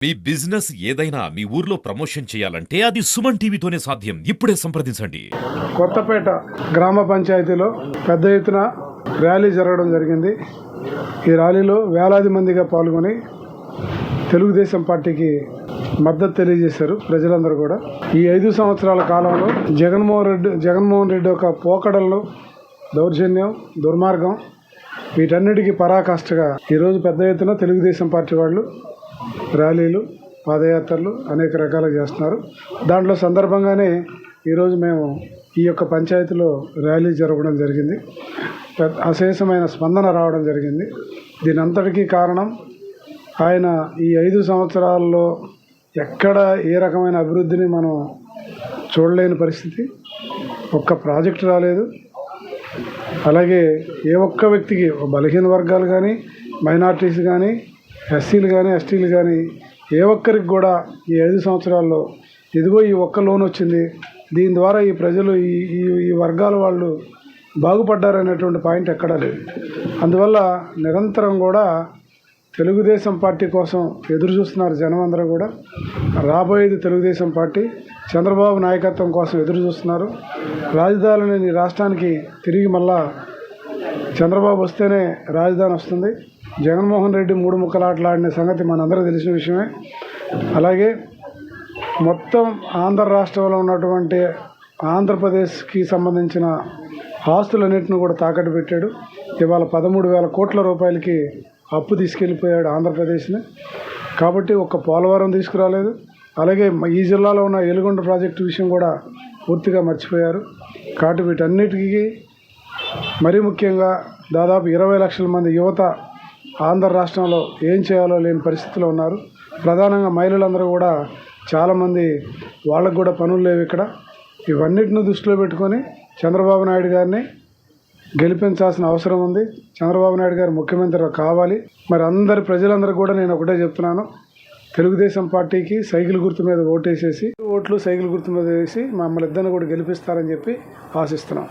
మీ business ఏదైనా మీ ఊర్లో promotion చేయాలంటే అది సుమన్ టీవీతోనే సాధ్యం. ఇప్పుడే సంప్రదించండి. కొత్తపేట గ్రామ పంచాయతీలో పెద్ద ఎత్తున ర్యాలీ జరగడం జరిగింది. ఈ ర్యాలీలో వేలాది మందిగా పాల్గొని తెలుగుదేశం పార్టీకి మద్దతు తెలియజేశారు ప్రజలందరూ కూడా. ఈ 5 సంవత్సరాల కాలంలో జగన్మోహన్ రెడ్డి ఒక పోకడలను, దౌర్జన్యం, దుర్మార్గం వీటన్నిటికీ పరాకాష్ఠగా ఈరోజు పెద్ద ఎత్తున తెలుగుదేశం పార్టీ వాళ్ళు ర్యాలీలు, పాదయాత్రలు అనేక రకాలుగా చేస్తున్నారు. దాంట్లో సందర్భంగానే ఈరోజు మేము ఈ యొక్క పంచాయతీలో ర్యాలీ జరగడం జరిగింది. అశేషమైన స్పందన రావడం జరిగింది. దీని అంతటికీ కారణం ఆయన ఈ 5 సంవత్సరాల్లో ఎక్కడ ఏ రకమైన అభివృద్ధిని మనం చూడలేని పరిస్థితి. ఒక్క ప్రాజెక్టు రాలేదు. అలాగే ఏ ఒక్క వ్యక్తికి, బలహీన వర్గాలు కానీ, మైనార్టీస్ కానీ, ఎస్సీలు కానీ, ఎస్టీలు కానీ ఏ ఒక్కరికి కూడా ఈ 5 సంవత్సరాల్లో ఇదిగో ఈ ఒక్క లోన్ వచ్చింది, దీని ద్వారా ఈ ప్రజలు ఈ వర్గాల వాళ్ళు బాగుపడ్డారనేటువంటి పాయింట్ ఎక్కడా లేదు. అందువల్ల నిరంతరం కూడా తెలుగుదేశం పార్టీ కోసం ఎదురు చూస్తున్నారు జనం అందరూ కూడా. రాబోయేది తెలుగుదేశం పార్టీ, చంద్రబాబు నాయకత్వం కోసం ఎదురు చూస్తున్నారు. రాజధాని రాష్ట్రానికి తిరిగి మళ్ళా చంద్రబాబు వస్తేనే రాజధాని వస్తుంది. జగన్మోహన్ రెడ్డి 3 ముక్కలాటలాడిన సంగతి మనందరూ తెలిసిన విషయమే. అలాగే మొత్తం ఆంధ్ర రాష్ట్రంలో ఉన్నటువంటి ఆంధ్రప్రదేశ్కి సంబంధించిన ఆస్తులన్నింటినీ కూడా తాకట్టు పెట్టాడు. ఇవాళ 13,000 కోట్ల రూపాయలకి అప్పు తీసుకెళ్ళిపోయాడు ఆంధ్రప్రదేశ్ని. కాబట్టి ఒక్క పోలవరం తీసుకురాలేదు. అలాగే ఈ జిల్లాలో ఉన్న ఎలుగొండ ప్రాజెక్టు విషయం కూడా పూర్తిగా మర్చిపోయారు. కాబట్టి వీటన్నిటికీ మరీ ముఖ్యంగా దాదాపు 20 లక్షల మంది యువత ఆంధ్ర రాష్ట్రంలో ఏం చేయాలో లేని పరిస్థితిలో ఉన్నారు. ప్రధానంగా మహిళలందరూ కూడా చాలామంది, వాళ్ళకు కూడా పనులు లేవు ఇక్కడ. ఇవన్నిటిని దృష్టిలో పెట్టుకొని చంద్రబాబు నాయుడు గారిని గెలిపించాల్సిన అవసరం ఉంది. చంద్రబాబు నాయుడు గారు ముఖ్యమంత్రి కావాలి. మరి ప్రజలందరూ కూడా నేను ఒకటే చెప్తున్నాను, తెలుగుదేశం పార్టీకి సైకిల్ గుర్తు మీద ఓటేసేసి, ఓట్లు సైకిల్ గుర్తు మీద వేసి మమ్మల్ని ఇద్దరిని కూడా గెలిపిస్తారని చెప్పి ఆశిస్తున్నాం.